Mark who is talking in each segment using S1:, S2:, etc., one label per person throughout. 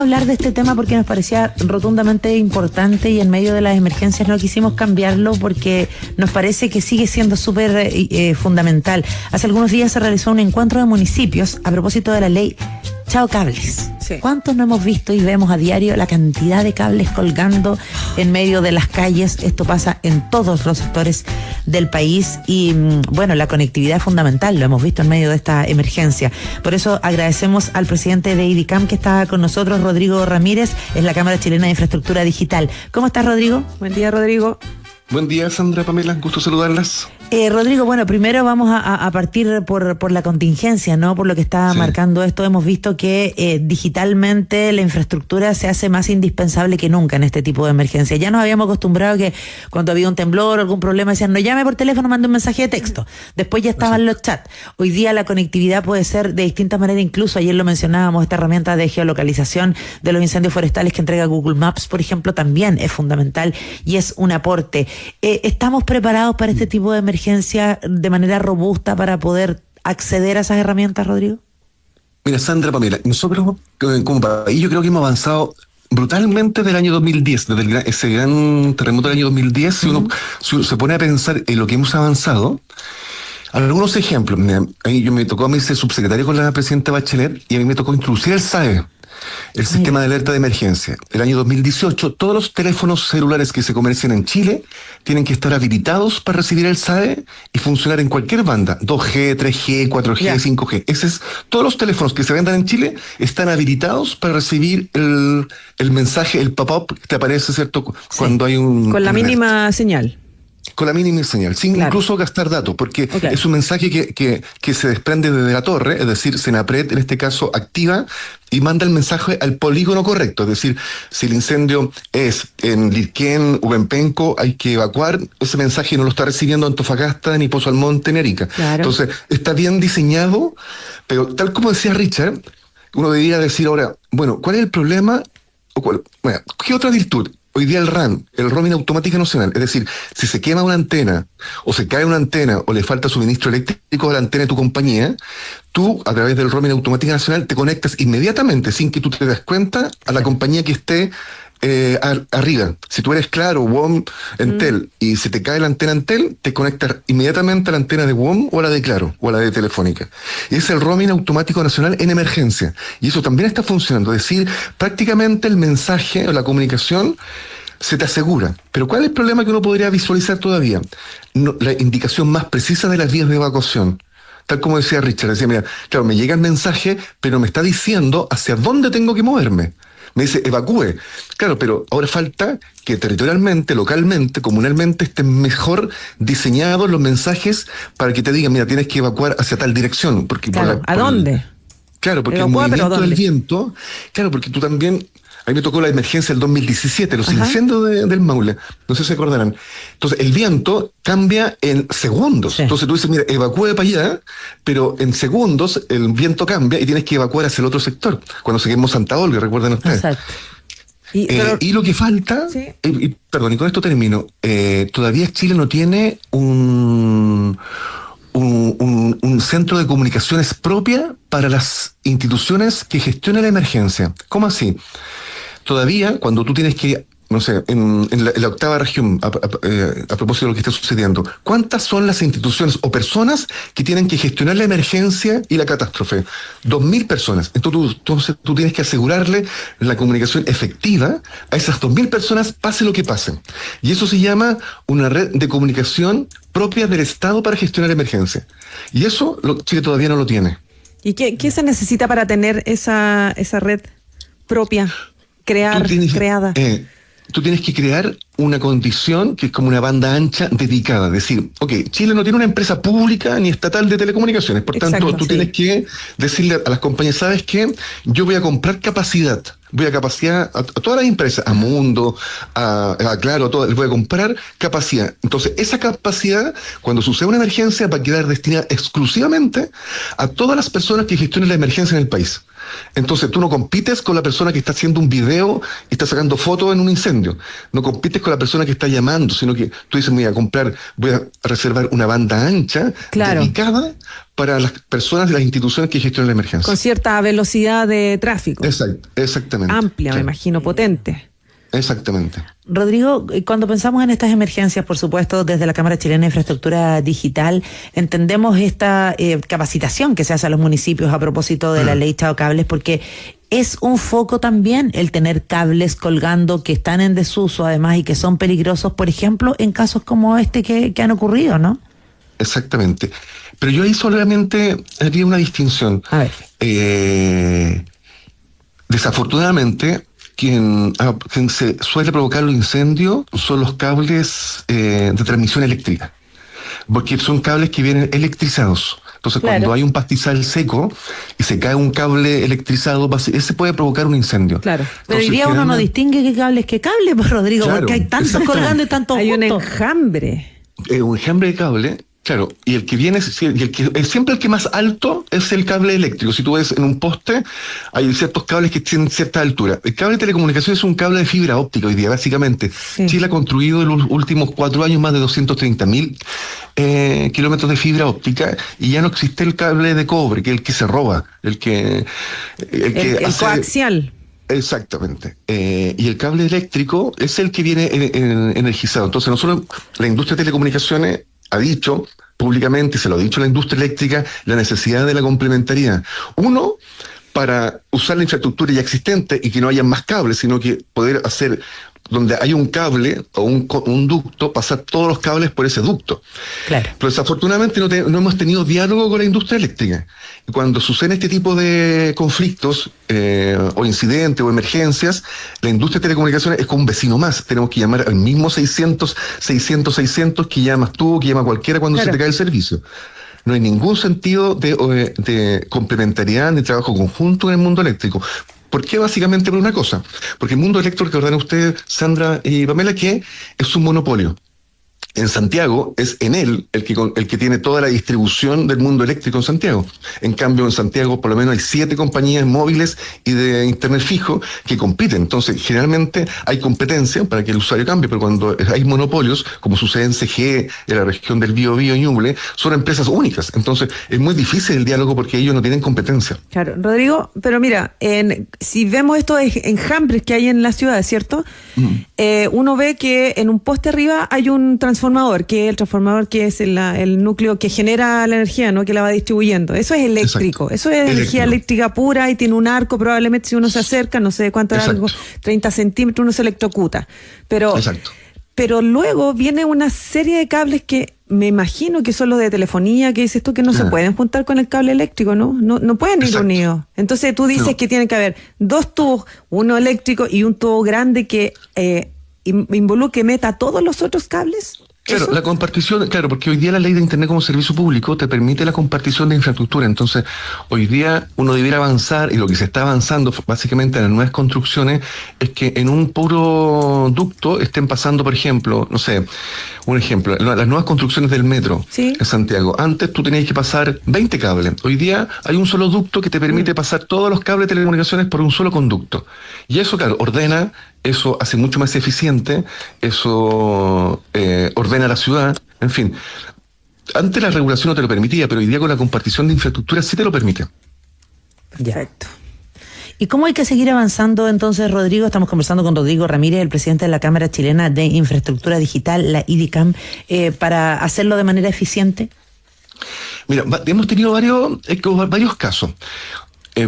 S1: Hablar de este tema porque nos parecía rotundamente importante y en medio de las emergencias no quisimos cambiarlo porque nos parece que sigue siendo súper fundamental. Hace algunos días se realizó un encuentro de municipios a propósito de la ley Chao Cables. Sí. ¿Cuántos no hemos visto y vemos a diario la cantidad de cables colgando en medio de las calles? Esto pasa en todos los sectores del país y bueno, la conectividad es fundamental, lo hemos visto en medio de esta emergencia. Por eso agradecemos al presidente de IDICAM que está con nosotros, Rodrigo Ramírez, es la Cámara Chilena de Infraestructura Digital. ¿Cómo estás, Rodrigo?
S2: Buen día, Rodrigo.
S3: Buen día, Sandra, Pamela, gusto saludarlas.
S1: Rodrigo, bueno, primero vamos a partir por la contingencia, ¿no? Por lo que está marcando esto. Hemos visto que digitalmente la infraestructura se hace más indispensable que nunca en este tipo de emergencia. Ya nos habíamos acostumbrado que cuando había un temblor o algún problema decían, no llame por teléfono, mande un mensaje de texto. Después ya estaban los chats. Hoy día la conectividad puede ser de distintas maneras, incluso ayer lo mencionábamos, esta herramienta de geolocalización de los incendios forestales que entrega Google Maps, por ejemplo, también es fundamental y es un aporte. ¿Estamos preparados para este tipo de emergencia de manera robusta para poder acceder a esas herramientas, Rodrigo?
S3: Mira, Sandra, Pamela, nosotros como país yo creo que hemos avanzado brutalmente del año 2010, desde ese gran terremoto del año 2010, si uno se pone a pensar en lo que hemos avanzado. Algunos ejemplos, mira, me tocó a mí ser subsecretario con la presidenta Bachelet y a mí me tocó introducir el SAE, el sistema de alerta de emergencia. El año 2018, todos los teléfonos celulares que se comercian en Chile tienen que estar habilitados para recibir el SAE y funcionar en cualquier banda, 2G, 3G, 4G, 5G. Todos los teléfonos que se vendan en Chile están habilitados para recibir el mensaje, el pop-up que te aparece, ¿cierto? Cuando hay un...
S2: Con la mínima señal.
S3: Con la mínima señal, sin incluso gastar datos, porque es un mensaje que se desprende desde la torre, es decir, Senapred en este caso activa y manda el mensaje al polígono correcto, es decir, si el incendio es en Lirquén o en Penco, hay que evacuar, ese mensaje no lo está recibiendo Antofagasta ni Pozo Almonte ni Arica. Claro. Entonces, está bien diseñado, pero tal como decía Richard, uno debería decir ahora, bueno, ¿cuál es el problema? ¿Qué otra virtud? Hoy día el RAN, el roaming automático nacional, es decir, si se quema una antena, o se cae una antena, o le falta suministro eléctrico a la antena de tu compañía, tú, a través del roaming automático nacional, te conectas inmediatamente, sin que tú te des cuenta, a la compañía que esté arriba. Si tú eres Claro, WOM, Entel, y se te cae la antena Entel, te conectas inmediatamente a la antena de WOM o a la de Claro, o a la de Telefónica. Y es el roaming automático nacional en emergencia. Y eso también está funcionando. Es decir, prácticamente el mensaje o la comunicación se te asegura. Pero ¿cuál es el problema que uno podría visualizar todavía? La indicación más precisa de las vías de evacuación. Tal como decía Richard, decía, mira, claro, me llega el mensaje, pero me está diciendo hacia dónde tengo que moverme. Me dice, evacúe. Claro, pero ahora falta que territorialmente, localmente, comunalmente estén mejor diseñados los mensajes para que te digan, mira, tienes que evacuar hacia tal dirección. Porque
S2: claro, ¿a dónde?
S3: Claro, porque el movimiento del viento, claro, porque tú también... A mí me tocó la emergencia del 2017, los incendios del Maule, no sé si se acordarán. Entonces, el viento cambia en segundos. Sí. Entonces tú dices, mira, evacúe para allá, pero en segundos el viento cambia y tienes que evacuar hacia el otro sector. Cuando se quemó Santa Olga, recuerdan ustedes. Exacto. Y lo que falta, perdón, y con esto termino, todavía Chile no tiene un centro de comunicaciones propia para las instituciones que gestionan la emergencia. ¿Cómo así? Todavía, cuando tú tienes que, no sé, en la octava región, a propósito de lo que está sucediendo, ¿cuántas son las instituciones o personas que tienen que gestionar la emergencia y la catástrofe? 2.000 personas. Entonces tú tienes que asegurarle la comunicación efectiva a esas 2.000 personas, pase lo que pase. Y eso se llama una red de comunicación propia del Estado para gestionar la emergencia. Y eso Chile todavía no lo tiene.
S2: ¿Y qué se necesita para tener esa red propia, creada?
S3: Tú tienes que crear una condición que es como una banda ancha dedicada. Es decir, Chile no tiene una empresa pública ni estatal de telecomunicaciones. Por tanto, tú tienes que decirle a las compañías, ¿sabes qué? Yo voy a comprar capacidad. Voy a capacidad a todas las empresas, a Mundo, a Claro, les voy a comprar capacidad. Entonces, esa capacidad, cuando sucede una emergencia, va a quedar destinada exclusivamente a todas las personas que gestionen la emergencia en el país. Entonces tú no compites con la persona que está haciendo un video y está sacando fotos en un incendio. No compites con la persona que está llamando, sino que tú dices, voy a reservar una banda ancha dedicada para las personas de las instituciones que gestionan la emergencia.
S2: Con cierta velocidad de tráfico.
S3: Exactamente.
S2: Amplia, me imagino, potente.
S3: Exactamente.
S1: Rodrigo, cuando pensamos en estas emergencias, por supuesto, desde la Cámara Chilena de Infraestructura Digital, entendemos esta capacitación que se hace a los municipios a propósito de la ley Chao Cables, porque es un foco también el tener cables colgando que están en desuso, además, y que son peligrosos, por ejemplo, en casos como este que han ocurrido, ¿no?
S3: Exactamente. Pero yo ahí solamente haría una distinción.
S1: A ver.
S3: Desafortunadamente, quien se suele provocar los incendios son los cables de transmisión eléctrica, porque son cables que vienen electrizados. Entonces, cuando hay un pastizal seco y se cae un cable electrizado, ese puede provocar un incendio.
S1: Claro. Pero hoy día uno no distingue qué cable es qué cable, pues, Rodrigo, porque hay tantos colgando y tantos
S2: hay
S1: juntos.
S2: Un enjambre.
S3: Un enjambre de cable. Claro, y el que viene, siempre el que más alto es el cable eléctrico. Si tú ves en un poste, hay ciertos cables que tienen cierta altura. El cable de telecomunicación es un cable de fibra óptica hoy día, básicamente. Sí. Chile ha construido en los últimos 4 años más de 230.000 kilómetros de fibra óptica, y ya no existe el cable de cobre, que es el que se roba, el
S2: coaxial.
S3: Exactamente. Y el cable eléctrico es el que viene energizado. Entonces nosotros, la industria de telecomunicaciones, ha dicho públicamente, y se lo ha dicho la industria eléctrica, la necesidad de la complementariedad. Uno, para usar la infraestructura ya existente y que no haya más cables, sino que poder hacer, donde hay un cable o un ducto, pasar todos los cables por ese ducto.
S1: Claro.
S3: Pero desafortunadamente no hemos tenido diálogo con la industria eléctrica. Y cuando suceden este tipo de conflictos o incidentes o emergencias, la industria de telecomunicaciones es como un vecino más. Tenemos que llamar al mismo 600 que llamas tú, que llama cualquiera cuando se te cae el servicio. No hay ningún sentido de complementariedad ni trabajo conjunto en el mundo eléctrico. ¿Por qué? Básicamente por una cosa. Porque el mundo eléctrico, recordarán ustedes, Sandra y Pamela, que es un monopolio. En Santiago es Enel el que tiene toda la distribución del mundo eléctrico en Santiago. En cambio, en Santiago por lo menos hay 7 compañías móviles y de internet fijo que compiten. Entonces, generalmente hay competencia para que el usuario cambie, pero cuando hay monopolios, como sucede en CGE, en la región del Biobío y Ñuble, son empresas únicas. Entonces, es muy difícil el diálogo porque ellos no tienen competencia.
S2: Claro, Rodrigo, pero mira, si vemos estos enjambres que hay en la ciudad, ¿cierto? Uno ve que en un poste arriba hay un transformador, que es el núcleo que genera la energía, ¿no? Que la va distribuyendo. Eso es eléctrico. Exacto. Eso es energía eléctrica pura y tiene un arco, probablemente si uno se acerca, no sé cuánto es algo, 30 centímetros, uno se electrocuta. Pero luego viene una serie de cables que me imagino que son los de telefonía, que dices tú, que no se pueden juntar con el cable eléctrico, ¿no? No pueden ir unidos. Entonces tú dices que tiene que haber 2 tubos, uno eléctrico y un tubo grande que meta todos los otros cables.
S3: Claro, la compartición, porque hoy día la ley de Internet como servicio público te permite la compartición de infraestructura. Entonces, hoy día uno debiera avanzar, y lo que se está avanzando básicamente en las nuevas construcciones es que en un puro ducto estén pasando, por ejemplo, no sé, un ejemplo, las nuevas construcciones del metro en Santiago. Antes tú tenías que pasar 20 cables. Hoy día hay un solo ducto que te permite pasar todos los cables de telecomunicaciones por un solo conducto. Y eso, claro, ordena, eso hace mucho más eficiente, eso ordena la ciudad, en fin. Antes la regulación no te lo permitía, pero hoy día con la compartición de infraestructura sí te lo permite.
S1: Perfecto. ¿Y cómo hay que seguir avanzando entonces, Rodrigo? Estamos conversando con Rodrigo Ramírez, el presidente de la Cámara Chilena de Infraestructura Digital, la IDICAM, para hacerlo de manera eficiente.
S3: Mira, hemos tenido varios casos.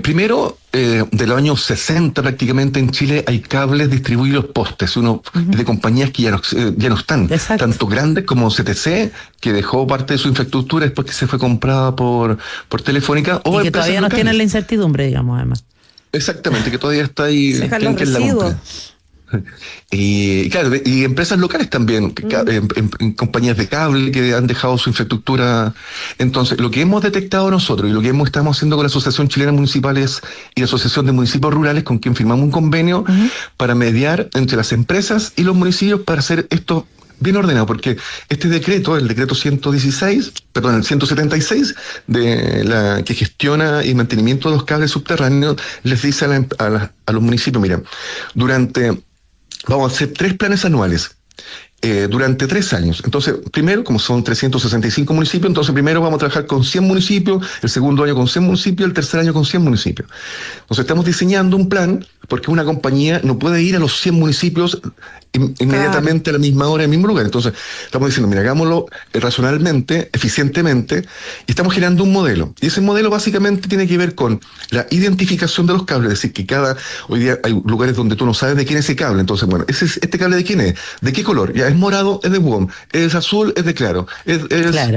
S3: Primero, de los años 60 prácticamente en Chile hay cables distribuidos postes, de compañías que ya no están. Exacto. Tanto grandes como CTC, que dejó parte de su infraestructura después que se fue comprada por Telefónica.
S1: Y que todavía no tienen la incertidumbre, digamos, además.
S3: Exactamente, que todavía está ahí.
S2: Se dejan los residuos.
S3: Y claro, y empresas llocales también, en compañías de cable que han dejado su infraestructura. Entonces, lo que hemos detectado nosotros y lo que estamos haciendo con la Asociación Chilena de Municipales y la Asociación de Municipios Rurales, con quien firmamos un convenio para mediar entre las empresas y los municipios para hacer estos bien ordenado, porque este decreto, el decreto 176, que gestiona el mantenimiento de los cables subterráneos, les dice a los municipios, mira, vamos a hacer 3 planes anuales. Durante 3 años. Entonces, primero, como son 365 municipios, entonces primero vamos a trabajar con 100 municipios, el segundo año con 100 municipios, el tercer año con 100 municipios. Entonces, estamos diseñando un plan, porque una compañía no puede ir a los 100 municipios inmediatamente a la misma hora, en el mismo lugar. Entonces, estamos diciendo, mira, hagámoslo racionalmente, eficientemente, y estamos generando un modelo. Y ese modelo básicamente tiene que ver con la identificación de los cables, es decir, que hoy día hay lugares donde tú no sabes de quién es ese cable. Entonces, bueno, ¿este cable de quién es? ¿De qué color? Ya, es morado, es de WOM, es azul, es de Claro, es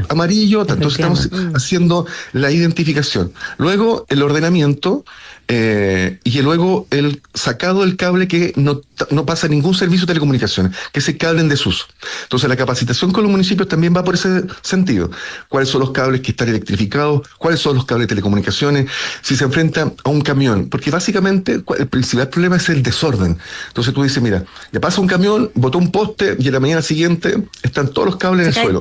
S3: amarillo, entonces estamos haciendo la identificación. Luego, el ordenamiento, y luego el sacado del cable que no pasa ningún servicio de telecomunicaciones, que es el cable en desuso. Entonces la capacitación con los municipios también va por ese sentido. ¿Cuáles son los cables que están electrificados? ¿Cuáles son los cables de telecomunicaciones? Si se enfrenta a un camión, porque básicamente el principal problema es el desorden. Entonces tú dices, mira, ya pasa un camión, botó un poste y a la mañana siguiente están todos los cables en el suelo.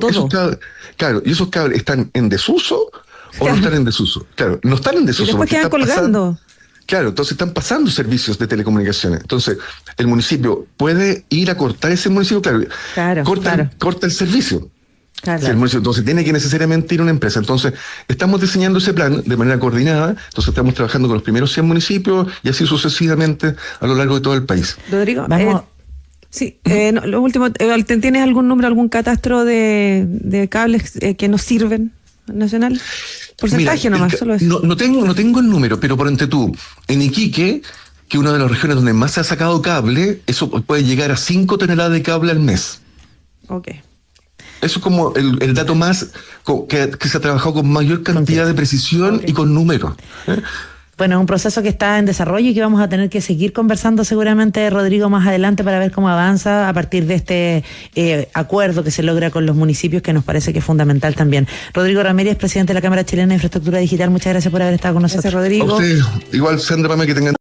S3: ¿Y esos cables están en desuso o no están en desuso? Claro, no están en desuso.
S2: Y después quedan colgando.
S3: Claro, entonces están pasando servicios de telecomunicaciones. Entonces, el municipio puede ir a cortar ese municipio, corta el servicio. Claro. El municipio, entonces tiene que necesariamente ir a una empresa. Entonces, estamos diseñando ese plan de manera coordinada. Entonces, estamos trabajando con los primeros 100 municipios y así sucesivamente a lo largo de todo el país.
S2: Rodrigo, sí, lo último, ¿tienes algún número, algún catastro de cables que nos sirven nacional? Porcentaje nomás, solo eso.
S3: No tengo el número, pero por entre tú, en Iquique, que es una de las regiones donde más se ha sacado cable, eso puede llegar a 5 toneladas de cable al mes.
S2: Ok.
S3: Eso es como el dato más que se ha trabajado con mayor cantidad de precisión y con números.
S1: Bueno, es un proceso que está en desarrollo y que vamos a tener que seguir conversando seguramente, Rodrigo, más adelante para ver cómo avanza a partir de este acuerdo que se logra con los municipios, que nos parece que es fundamental también. Rodrigo Ramírez, presidente de la Cámara Chilena de Infraestructura Digital, muchas gracias por haber estado con nosotros.
S2: Gracias, Rodrigo.
S3: A usted, igual, Sandra, para que tengan